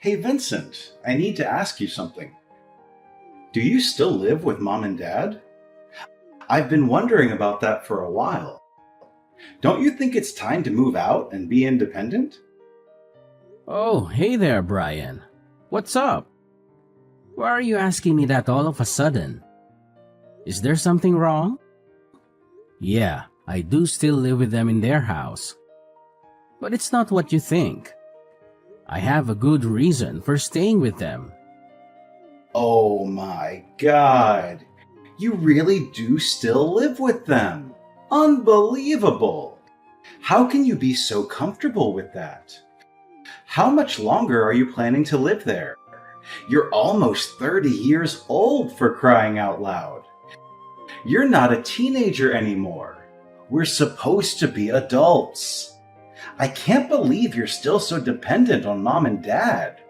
Hey Vincent, I need to ask you something. Do you still live with mom and dad? I've been wondering about that for a while. Don't you think it's time to move out and be independent? Oh, hey there, Brian. What's up? Why are you asking me that all of a sudden? Is there something wrong? Yeah, I do still live with them in their house. But it's not what you think. I have a good reason for staying with them. Oh my god! You really do still live with them! Unbelievable! How can you be so comfortable with that? How much longer are you planning to live there? You're almost 30 years old, for crying out loud. You're not a teenager anymore. We're supposed to be adults. I can't believe you're still so dependent on mom and dad.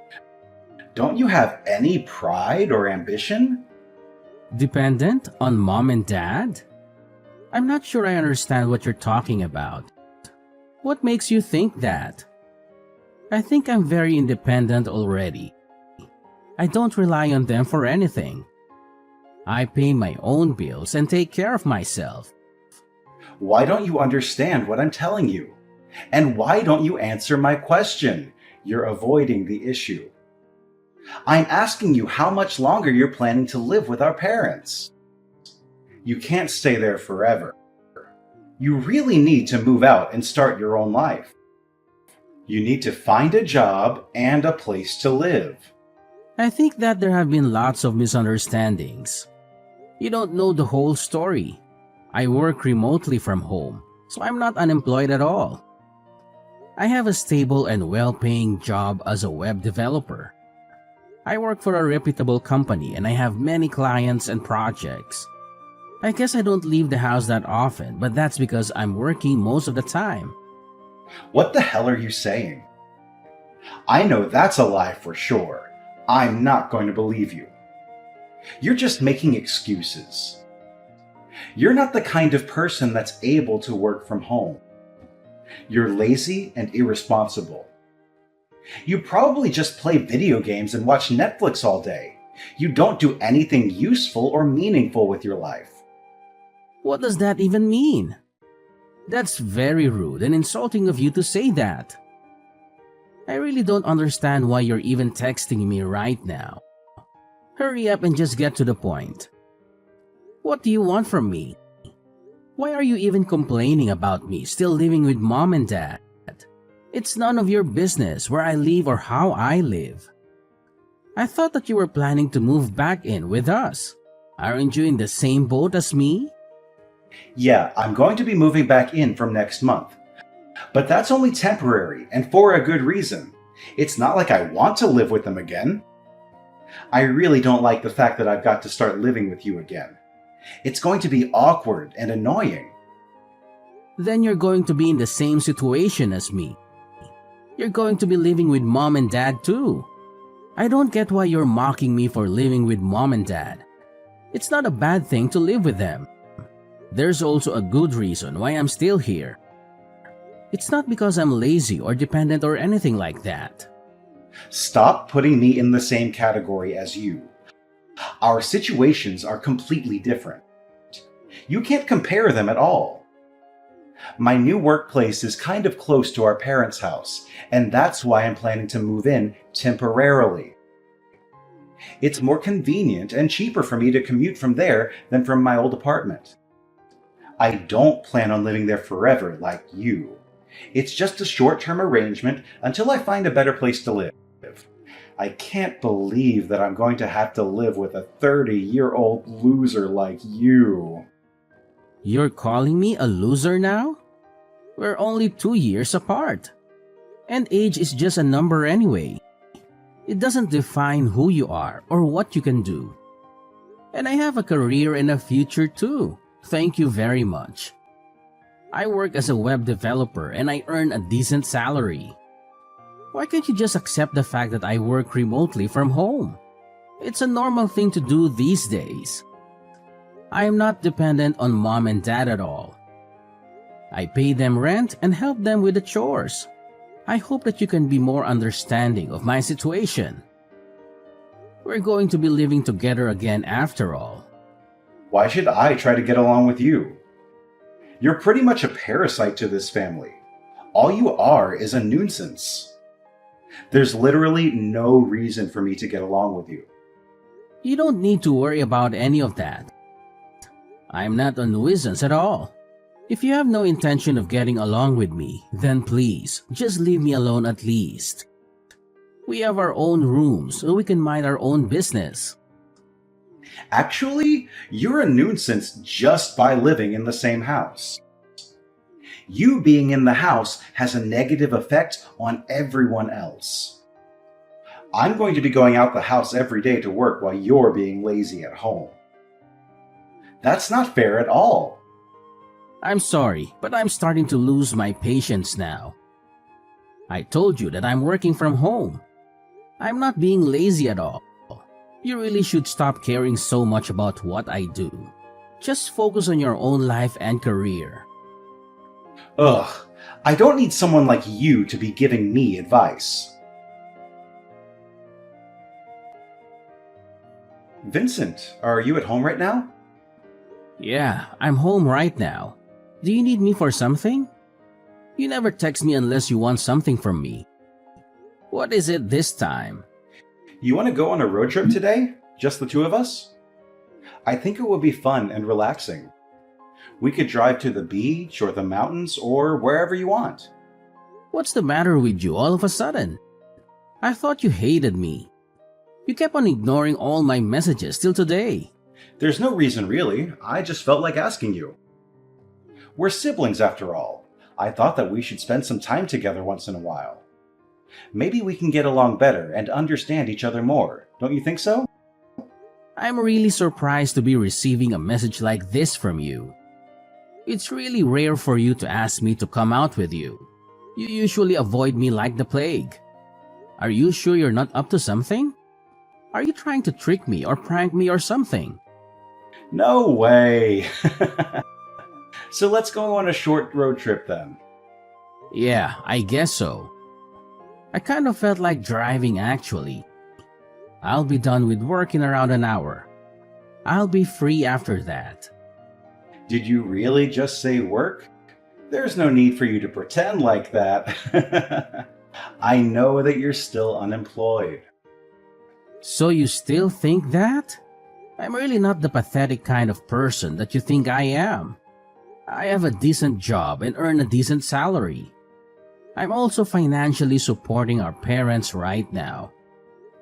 Don't you have any pride or ambition? Dependent on mom and dad? I'm not sure I understand what you're talking about. What makes you think that? I think I'm very independent already. I don't rely on them for anything. I pay my own bills and take care of myself. Why don't you understand what I'm telling you? And why don't you answer my question? You're avoiding the issue. I'm asking you how much longer you're planning to live with our parents. You can't stay there forever. You really need to move out and start your own life. You need to find a job and a place to live. I think that there have been lots of misunderstandings. You don't know the whole story. I work remotely from home, so I'm not unemployed at all. I have a stable and well-paying job as a web developer. I work for a reputable company and I have many clients and projects. I guess I don't leave the house that often, but that's because I'm working most of the time. What the hell are you saying? I know that's a lie for sure. I'm not going to believe you. You're just making excuses. You're not the kind of person that's able to work from home. You're lazy and irresponsible. You probably just play video games and watch Netflix all day. You don't do anything useful or meaningful with your life. What does that even mean? That's very rude and insulting of you to say that. I really don't understand why you're even texting me right now. Hurry up and just get to the point. What do you want from me? Why are you even complaining about me still living with mom and dad? It's none of your business where I live or how I live. I thought that you were planning to move back in with us. Aren't you in the same boat as me? Yeah, I'm going to be moving back in from next month. But that's only temporary and for a good reason. It's not like I want to live with them again. I really don't like the fact that I've got to start living with you again. It's going to be awkward and annoying. Then you're going to be in the same situation as me. You're going to be living with mom and dad too. I don't get why you're mocking me for living with mom and dad. It's not a bad thing to live with them. There's also a good reason why I'm still here. It's not because I'm lazy or dependent or anything like that. Stop putting me in the same category as you. Our situations are completely different. You can't compare them at all. My new workplace is kind of close to our parents' house, and that's why I'm planning to move in temporarily. It's more convenient and cheaper for me to commute from there than from my old apartment. I don't plan on living there forever like you. It's just a short-term arrangement until I find a better place to live. I can't believe that I'm going to have to live with a 30-year-old loser like you. You're calling me a loser now? We're only 2 years apart. And age is just a number anyway. It doesn't define who you are or what you can do. And I have a career and a future too. Thank you very much. I work as a web developer and I earn a decent salary. Why can't you just accept the fact that I work remotely from home? It's a normal thing to do these days. I am not dependent on mom and dad at all. I pay them rent and help them with the chores. I hope that you can be more understanding of my situation. We're going to be living together again after all. Why should I try to get along with you? You're pretty much a parasite to this family. All you are is a nuisance. There's literally no reason for me to get along with you. You don't need to worry about any of that. I'm not a nuisance at all. If you have no intention of getting along with me, then please, just leave me alone at least. We have our own rooms so we can mind our own business. Actually, you're a nuisance just by living in the same house. You being in the house has a negative effect on everyone else. I'm going to be going out the house every day to work while you're being lazy at home. That's not fair at all. I'm sorry, but I'm starting to lose my patience now. I told you that I'm working from home. I'm not being lazy at all. You really should stop caring so much about what I do. Just focus on your own life and career. Ugh, I don't need someone like you to be giving me advice. Vincent, are you at home right now? Yeah, I'm home right now. Do you need me for something? You never text me unless you want something from me. What is it this time? You want to go on a road trip today? Just the two of us? I think it would be fun and relaxing. We could drive to the beach or the mountains or wherever you want. What's the matter with you all of a sudden? I thought you hated me. You kept on ignoring all my messages till today. There's no reason really, I just felt like asking you. We're siblings after all. I thought that we should spend some time together once in a while. Maybe we can get along better and understand each other more, don't you think so? I'm really surprised to be receiving a message like this from you. It's really rare for you to ask me to come out with you. You usually avoid me like the plague. Are you sure you're not up to something? Are you trying to trick me or prank me or something? No way! So let's go on a short road trip then. Yeah, I guess so. I kind of felt like driving actually. I'll be done with work in around an hour. I'll be free after that. Did you really just say work? There's no need for you to pretend like that. I know that you're still unemployed. So you still think that? I'm really not the pathetic kind of person that you think I am. I have a decent job and earn a decent salary. I'm also financially supporting our parents right now.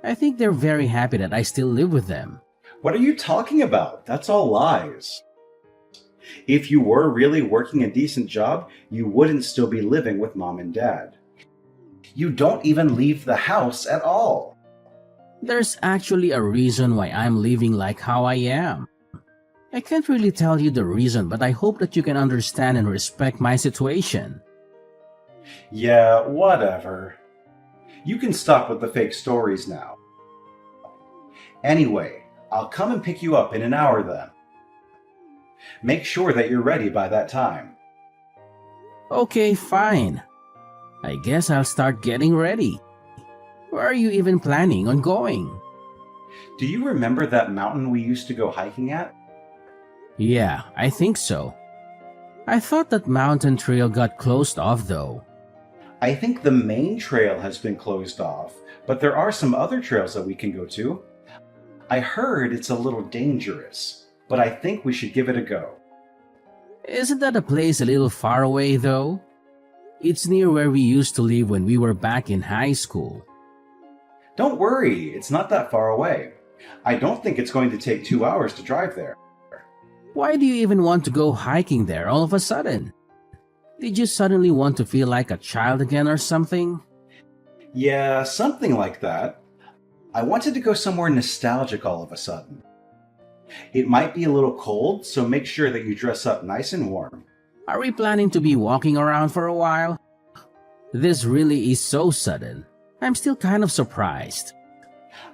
I think they're very happy that I still live with them. What are you talking about? That's all lies. If you were really working a decent job, you wouldn't still be living with mom and dad. You don't even leave the house at all. There's actually a reason why I'm living like how I am. I can't really tell you the reason, but I hope that you can understand and respect my situation. Yeah, whatever. You can stop with the fake stories now. Anyway, I'll come and pick you up in an hour then. Make sure that you're ready by that time. Okay, fine. I guess I'll start getting ready. Where are you even planning on going? Do you remember that mountain we used to go hiking at? Yeah, I think so. I thought that mountain trail got closed off though. I think the main trail has been closed off, but there are some other trails that we can go to. I heard it's a little dangerous, but I think we should give it a go. Isn't that a place a little far away though? It's near where we used to live when we were back in high school. Don't worry, it's not that far away. I don't think it's going to take 2 hours to drive there. Why do you even want to go hiking there all of a sudden? Did you suddenly want to feel like a child again or something? Yeah, something like that. I wanted to go somewhere nostalgic all of a sudden. It might be a little cold, so make sure that you dress up nice and warm. Are we planning to be walking around for a while? This really is so sudden. I'm still kind of surprised.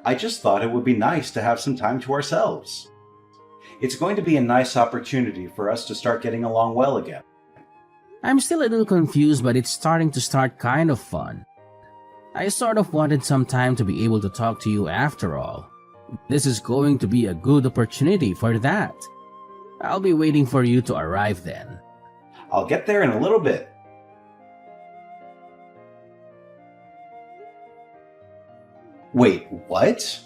I just thought it would be nice to have some time to ourselves. It's going to be a nice opportunity for us to start getting along well again. I'm still a little confused, but it's starting to start kind of fun. I sort of wanted some time to be able to talk to you after all. This is going to be a good opportunity for that. I'll be waiting for you to arrive then. I'll get there in a little bit. Wait, what?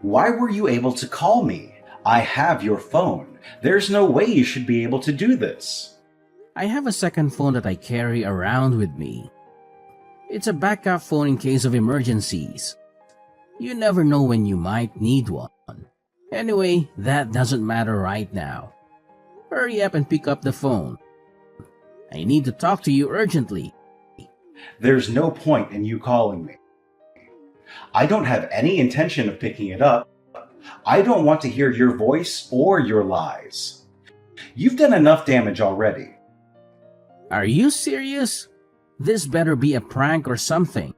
Why were you able to call me? I have your phone. There's no way you should be able to do this. I have a second phone that I carry around with me. It's a backup phone in case of emergencies. You never know when you might need one. Anyway, that doesn't matter right now. Hurry up and pick up the phone. I need to talk to you urgently. There's no point in you calling me. I don't have any intention of picking it up. I don't want to hear your voice or your lies. You've done enough damage already. Are you serious? This better be a prank or something.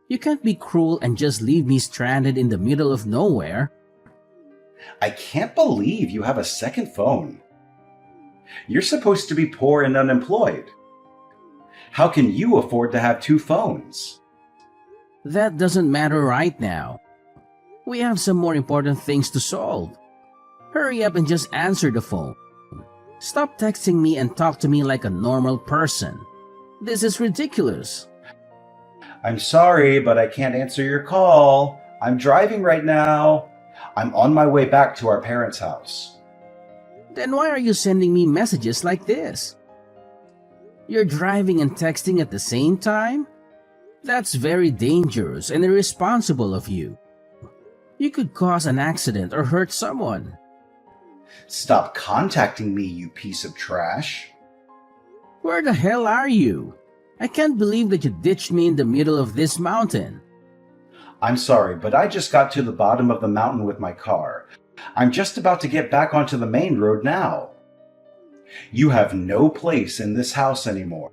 You can't be cruel and just leave me stranded in the middle of nowhere. I can't believe you have a second phone. You're supposed to be poor and unemployed. How can you afford to have two phones? That doesn't matter right now. We have some more important things to solve. Hurry up and just answer the phone. Stop texting me and talk to me like a normal person. This is ridiculous. I'm sorry, but I can't answer your call. I'm driving right now. I'm on my way back to our parents' house. Then why are you sending me messages like this? You're driving and texting at the same time? That's very dangerous and irresponsible of you. You could cause an accident or hurt someone. Stop contacting me, you piece of trash. Where the hell are you? I can't believe that you ditched me in the middle of this mountain. I'm sorry, but I just got to the bottom of the mountain with my car. I'm just about to get back onto the main road now. You have no place in this house anymore.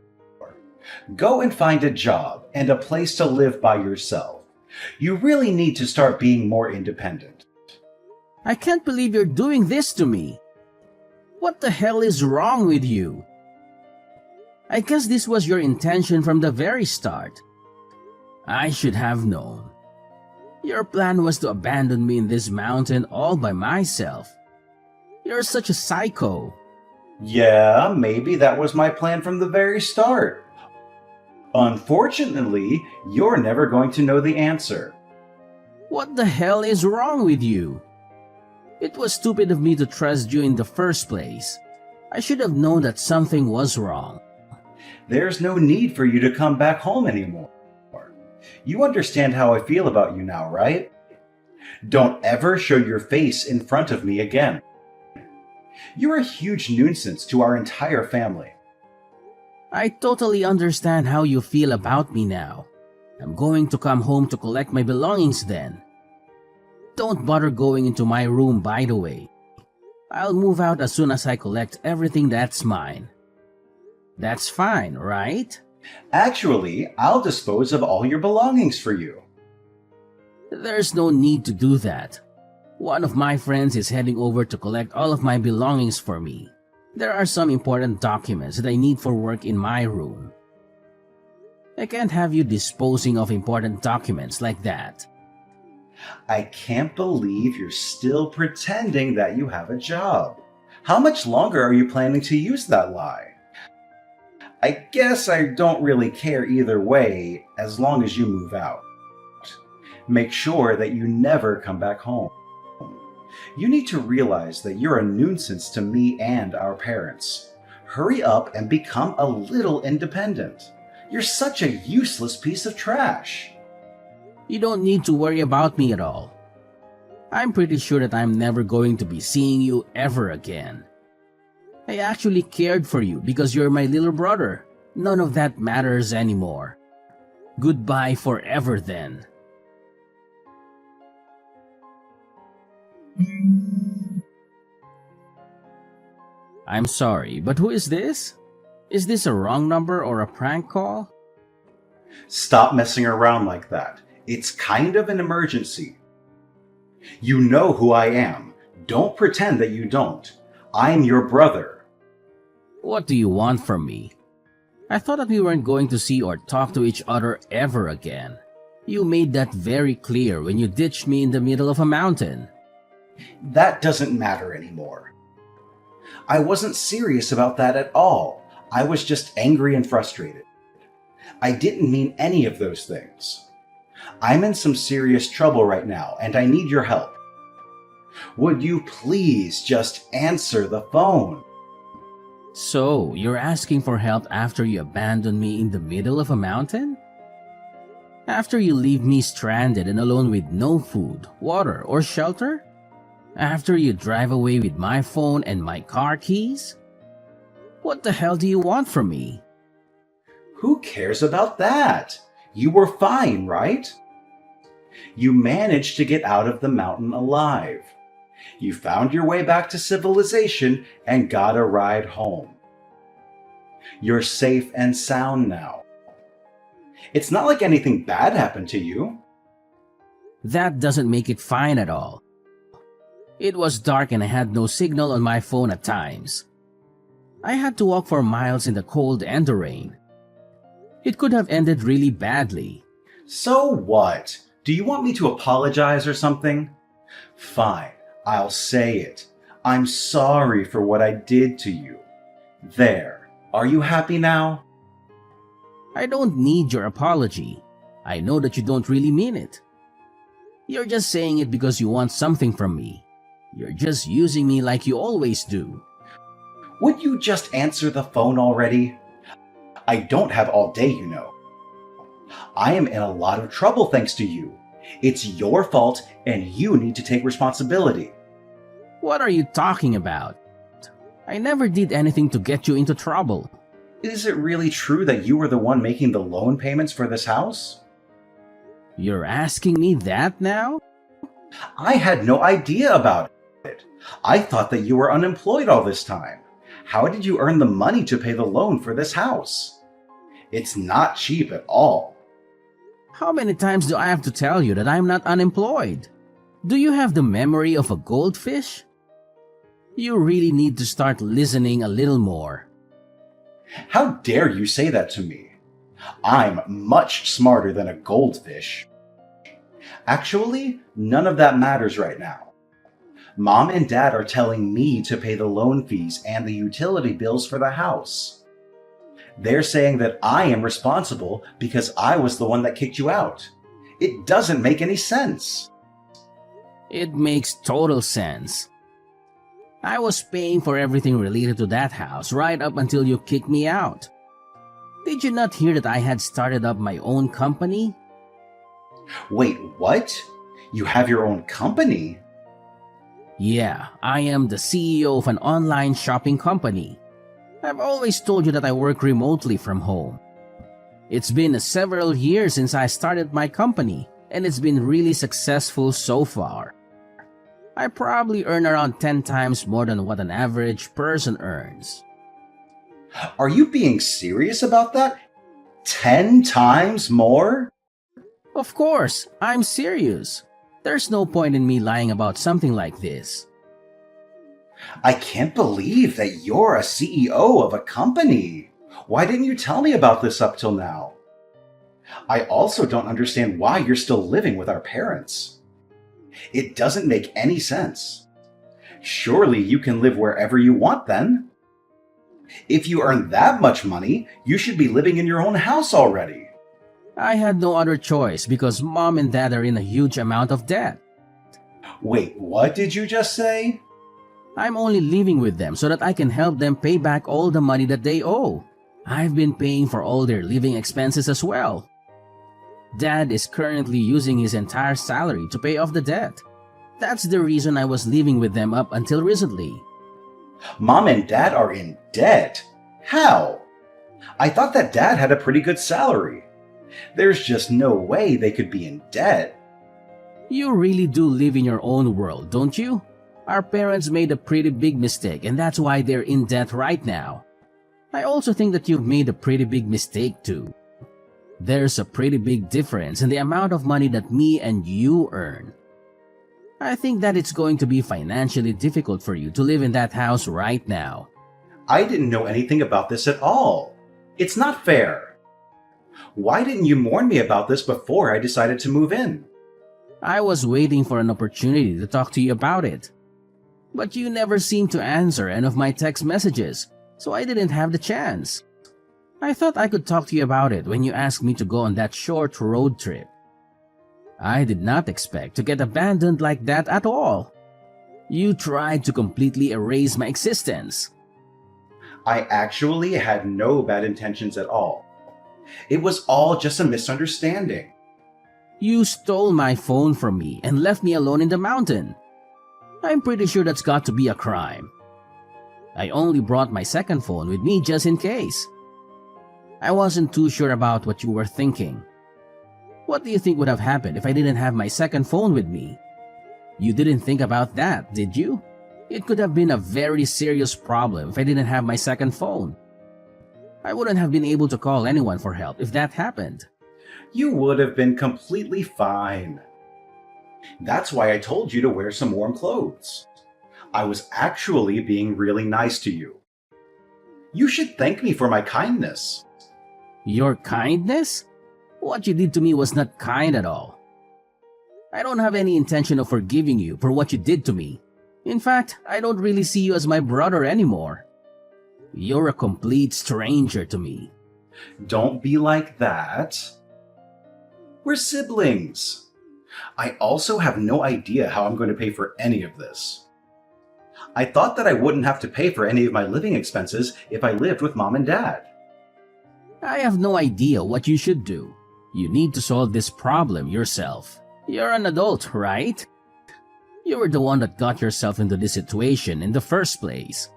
Go and find a job and a place to live by yourself. You really need to start being more independent. I can't believe you're doing this to me. What the hell is wrong with you? I guess this was your intention from the very start. I should have known. Your plan was to abandon me in this mountain all by myself. You're such a psycho. Yeah, maybe that was my plan from the very start. Unfortunately, you're never going to know the answer. What the hell is wrong with you? It was stupid of me to trust you in the first place. I should have known that something was wrong. There's no need for you to come back home anymore. You understand how I feel about you now, right? Don't ever show your face in front of me again. You're a huge nuisance to our entire family. I totally understand how you feel about me now. I'm going to come home to collect my belongings then. Don't bother going into my room, by the way. I'll move out as soon as I collect everything that's mine. That's fine, right? Actually, I'll dispose of all your belongings for you. There's no need to do that. One of my friends is heading over to collect all of my belongings for me. There are some important documents that I need for work in my room. I can't have you disposing of important documents like that. I can't believe you're still pretending that you have a job. How much longer are you planning to use that lie? I guess I don't really care either way as long as you move out. Make sure that you never come back home. You need to realize that you're a nuisance to me and our parents. Hurry up and become a little independent. You're such a useless piece of trash. You don't need to worry about me at all. I'm pretty sure that I'm never going to be seeing you ever again. I actually cared for you because you're my little brother. None of that matters anymore. Goodbye forever then. I'm sorry, but who is this? Is this a wrong number or a prank call? Stop messing around like that. It's kind of an emergency. You know who I am. Don't pretend that you don't. I'm your brother. What do you want from me? I thought that we weren't going to see or talk to each other ever again. You made that very clear when you ditched me in the middle of a mountain. That doesn't matter anymore. I wasn't serious about that at all. I was just angry and frustrated. I didn't mean any of those things. I'm in some serious trouble right now, and I need your help. Would you please just answer the phone? So, you're asking for help after you abandon me in the middle of a mountain? After you leave me stranded and alone with no food, water, or shelter? After you drive away with my phone and my car keys? What the hell do you want from me? Who cares about that? You were fine, right? You managed to get out of the mountain alive. You found your way back to civilization and got a ride home. You're safe and sound now. It's not like anything bad happened to you. That doesn't make it fine at all. It was dark and I had no signal on my phone at times. I had to walk for miles in the cold and the rain. It could have ended really badly. So what? Do you want me to apologize or something? Fine, I'll say it. I'm sorry for what I did to you. There. Are you happy now? I don't need your apology. I know that you don't really mean it. You're just saying it because you want something from me. You're just using me like you always do. Would you just answer the phone already? I don't have all day, you know. I am in a lot of trouble thanks to you. It's your fault and you need to take responsibility. What are you talking about? I never did anything to get you into trouble. Is it really true that you were the one making the loan payments for this house? You're asking me that now? I had no idea about it. I thought that you were unemployed all this time. How did you earn the money to pay the loan for this house? It's not cheap at all. How many times do I have to tell you that I'm not unemployed? Do you have the memory of a goldfish? You really need to start listening a little more. How dare you say that to me? I'm much smarter than a goldfish. Actually, none of that matters right now. Mom and Dad are telling me to pay the loan fees and the utility bills for the house. They're saying that I am responsible because I was the one that kicked you out. It doesn't make any sense. It makes total sense. I was paying for everything related to that house right up until you kicked me out. Did you not hear that I had started up my own company? Wait, what? You have your own company? Yeah, I am the CEO of an online shopping company. I've always told you that I work remotely from home. It's been several years since I started my company, and it's been really successful so far. I probably earn around 10 times more than what an average person earns. Are you being serious about that? 10 times more? Of course, I'm serious. There's no point in me lying about something like this. I can't believe that you're a CEO of a company. Why didn't you tell me about this up till now? I also don't understand why you're still living with our parents. It doesn't make any sense. Surely you can live wherever you want then. If you earn that much money, you should be living in your own house already. I had no other choice because Mom and Dad are in a huge amount of debt. Wait, what did you just say? I'm only living with them so that I can help them pay back all the money that they owe. I've been paying for all their living expenses as well. Dad is currently using his entire salary to pay off the debt. That's the reason I was living with them up until recently. Mom and Dad are in debt? How? I thought that Dad had a pretty good salary. There's just no way they could be in debt. You really do live in your own world, don't you? Our parents made a pretty big mistake and that's why they're in debt right now. I also think that you've made a pretty big mistake too. There's a pretty big difference in the amount of money that me and you earn. I think that it's going to be financially difficult for you to live in that house right now. I didn't know anything about this at all. It's not fair. Why didn't you warn me about this before I decided to move in? I was waiting for an opportunity to talk to you about it. But you never seemed to answer any of my text messages, so I didn't have the chance. I thought I could talk to you about it when you asked me to go on that short road trip. I did not expect to get abandoned like that at all. You tried to completely erase my existence. I actually had no bad intentions at all. It was all just a misunderstanding. You stole my phone from me and left me alone in the mountain. I'm pretty sure that's got to be a crime. I only brought my second phone with me just in case. I wasn't too sure about what you were thinking. What do you think would have happened if I didn't have my second phone with me? You didn't think about that, did you? It could have been a very serious problem if I didn't have my second phone. I wouldn't have been able to call anyone for help if that happened. You would have been completely fine. That's why I told you to wear some warm clothes. I was actually being really nice to you. You should thank me for my kindness. Your kindness? What you did to me was not kind at all. I don't have any intention of forgiving you for what you did to me. In fact, I don't really see you as my brother anymore. You're a complete stranger to me. Don't be like that. We're siblings. I also have no idea how I'm going to pay for any of this. I thought that I wouldn't have to pay for any of my living expenses if I lived with Mom and Dad. I have no idea what you should do. You need to solve this problem yourself. You're an adult, right? You were the one that got yourself into this situation in the first place.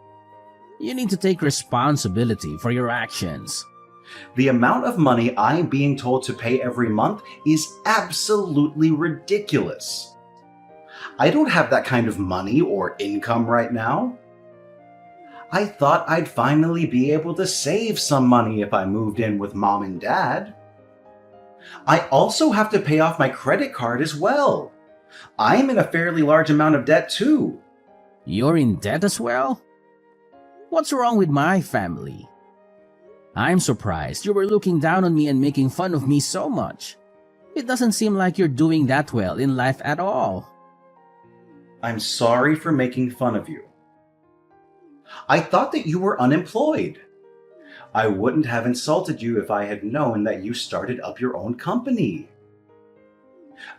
You need to take responsibility for your actions. The amount of money I'm being told to pay every month is absolutely ridiculous. I don't have that kind of money or income right now. I thought I'd finally be able to save some money if I moved in with Mom and Dad. I also have to pay off my credit card as well. I'm in a fairly large amount of debt too. You're in debt as well? What's wrong with my family? I'm surprised you were looking down on me and making fun of me so much. It doesn't seem like you're doing that well in life at all. I'm sorry for making fun of you. I thought that you were unemployed. I wouldn't have insulted you if I had known that you started up your own company.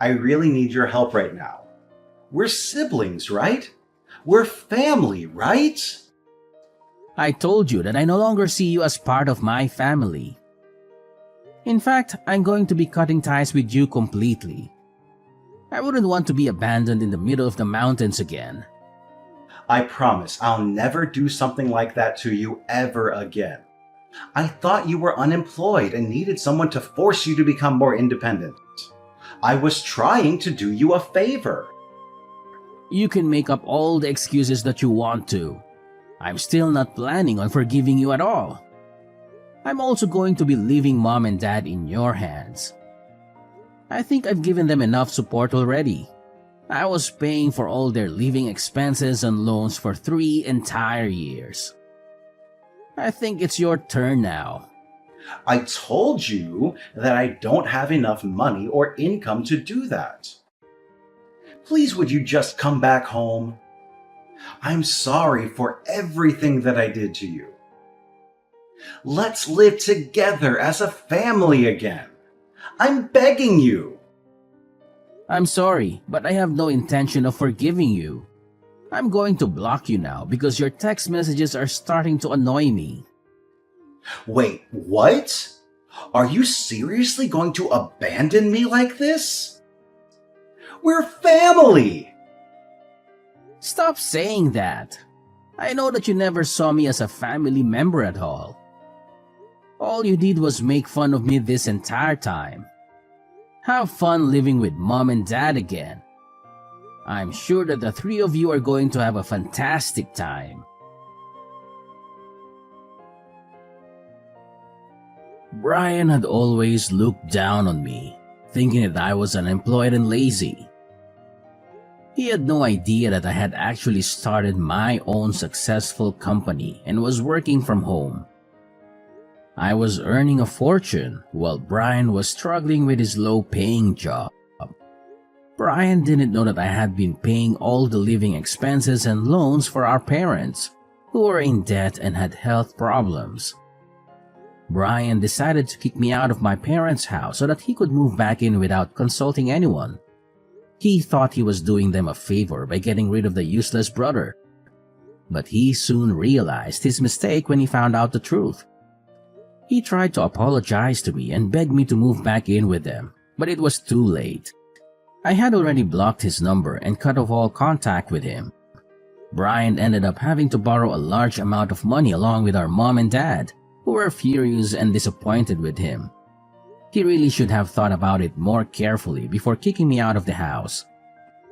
I really need your help right now. We're siblings, right? We're family, right? I told you that I no longer see you as part of my family. In fact, I'm going to be cutting ties with you completely. I wouldn't want to be abandoned in the middle of the mountains again. I promise I'll never do something like that to you ever again. I thought you were unemployed and needed someone to force you to become more independent. I was trying to do you a favor. You can make up all the excuses that you want to. I'm still not planning on forgiving you at all. I'm also going to be leaving Mom and Dad in your hands. I think I've given them enough support already. I was paying for all their living expenses and loans for 3 entire years. I think it's your turn now. I told you that I don't have enough money or income to do that. Please, would you just come back home? I'm sorry for everything that I did to you. Let's live together as a family again. I'm begging you. I'm sorry, but I have no intention of forgiving you. I'm going to block you now because your text messages are starting to annoy me. Wait, what? Are you seriously going to abandon me like this? We're family! Stop saying that. I know that you never saw me as a family member at all. All you did was make fun of me this entire time. Have fun living with Mom and Dad again. I'm sure that the 3 of you are going to have a fantastic time. Brian had always looked down on me, thinking that I was unemployed and lazy. He had no idea that I had actually started my own successful company and was working from home. I was earning a fortune while Brian was struggling with his low-paying job. Brian didn't know that I had been paying all the living expenses and loans for our parents, who were in debt and had health problems. Brian decided to kick me out of my parents' house so that he could move back in without consulting anyone. He thought he was doing them a favor by getting rid of the useless brother. But he soon realized his mistake when he found out the truth. He tried to apologize to me and begged me to move back in with them, but it was too late. I had already blocked his number and cut off all contact with him. Brian ended up having to borrow a large amount of money along with our mom and dad, who were furious and disappointed with him. He really should have thought about it more carefully before kicking me out of the house.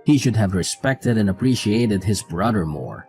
He should have respected and appreciated his brother more.